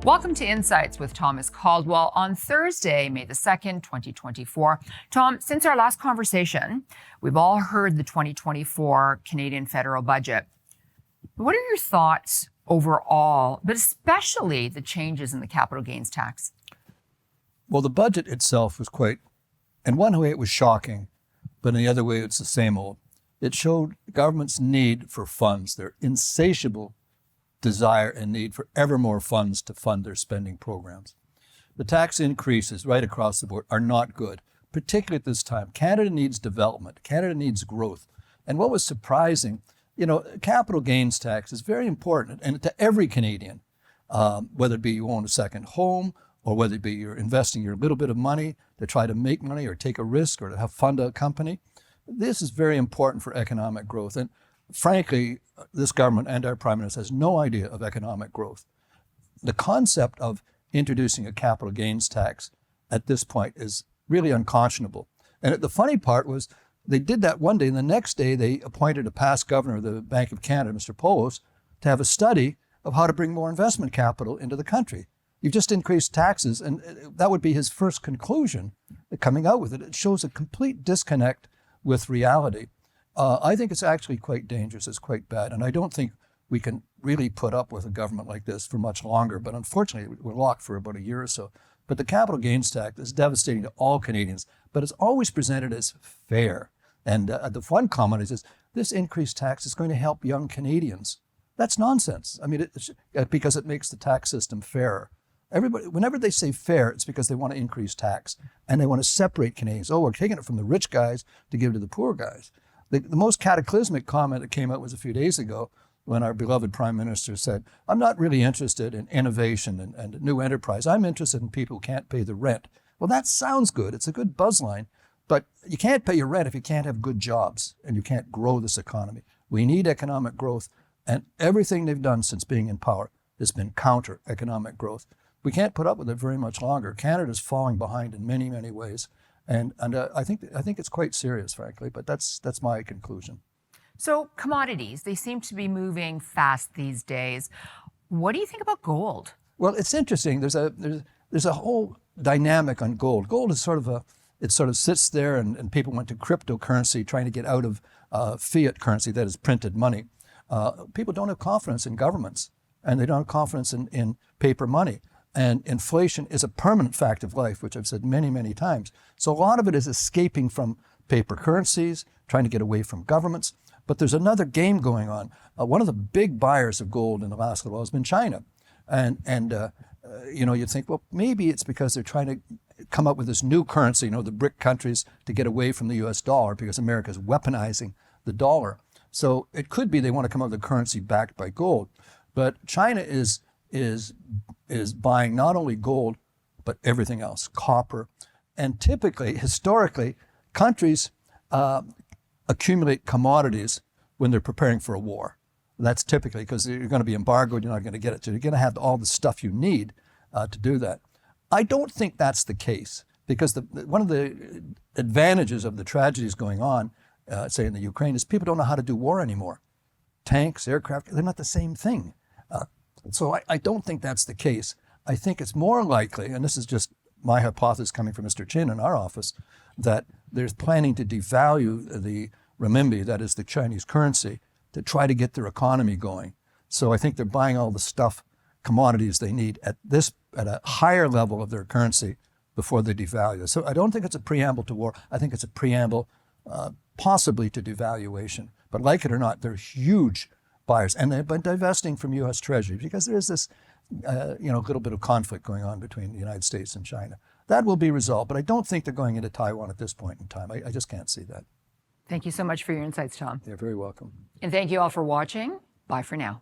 Welcome to Insights with Thomas Caldwell on Thursday, May the 2nd, 2024. Tom, since our last conversation, we've all heard the 2024 Canadian federal budget. What are your thoughts overall, but especially the changes in the capital gains tax? Well, the budget itself was quite, in one way it was shocking, but in the other way it's the same old. It showed the government's need for funds, their insatiable desire and need for ever more funds to fund their spending programs. The tax increases right across the board are not good, particularly at this time. Canada needs development. Canada needs growth. And what was surprising, capital gains tax is very important, and to every Canadian, whether it be you own a second home or whether it be you're investing your little bit of money to try to make money or take a risk or to have fund a company. This is very important for economic growth. And frankly, this government and our Prime Minister has no idea of economic growth. The concept of introducing a capital gains tax at this point is really unconscionable. And the funny part was they did that one day, and the next day they appointed a past governor of the Bank of Canada, Mr. Polos, to have a study of how to bring more investment capital into the country. You've just increased taxes, and that would be his first conclusion coming out with it. It shows a complete disconnect with reality. I think it's actually quite dangerous. It's quite bad. And I don't think we can really put up with a government like this for much longer. But unfortunately, we're locked for about a year or so. But the capital gains tax is devastating to all Canadians, but it's always presented as fair. And the one comment is this increased tax is going to help young Canadians. That's nonsense. I mean, because it makes the tax system fairer. Everybody, whenever they say fair, it's because they want to increase tax and they want to separate Canadians. Oh, we're taking it from the rich guys to give to the poor guys. The most cataclysmic comment that came out was a few days ago when our beloved Prime Minister said, I'm not really interested in innovation and new enterprise. I'm interested in people who can't pay the rent. Well, that sounds good. It's a good buzzline, but you can't pay your rent if you can't have good jobs and you can't grow this economy. We need economic growth, and everything they've done since being in power has been counter economic growth. We can't put up with it very much longer. Canada's falling behind in many, many ways. And I think it's quite serious, frankly, but that's my conclusion. So commodities, they seem to be moving fast these days. What do you think about gold? Well, it's interesting. There's a whole dynamic on gold. Gold is it sort of sits there, and people went to cryptocurrency trying to get out of fiat currency, that is printed money. People don't have confidence in governments, and they don't have confidence in paper money. And inflation is a permanent fact of life, which I've said many, many times. So a lot of it is escaping from paper currencies, trying to get away from governments. But there's another game going on. One of the big buyers of gold in the last little while has been China. And you think, well, maybe it's because they're trying to come up with this new currency, the BRIC countries, to get away from the US dollar because America is weaponizing the dollar. So it could be they want to come up with a currency backed by gold. But China is buying not only gold, but everything else, copper. And typically, historically, countries accumulate commodities when they're preparing for a war. That's typically because you're going to be embargoed, you're not going to get it. So you're going to have all the stuff you need to do that. I don't think that's the case, because one of the advantages of the tragedies going on, say in the Ukraine, is people don't know how to do war anymore. Tanks, aircraft, they're not the same thing. So I don't think that's the case. I think it's more likely, and this is just my hypothesis coming from Mr. Chin in our office, that there's planning to devalue the renminbi, that is the Chinese currency, to try to get their economy going. So I think they're buying all the commodities they need at a higher level of their currency before they devalue. So I don't think it's a preamble to war. I think it's a preamble possibly to devaluation. But like it or not, they're huge buyers, and they've been divesting from U.S. Treasury because there is this, little bit of conflict going on between the United States and China. That will be resolved, but I don't think they're going into Taiwan at this point in time. I just can't see that. Thank you so much for your insights, Tom. You're very welcome. And thank you all for watching. Bye for now.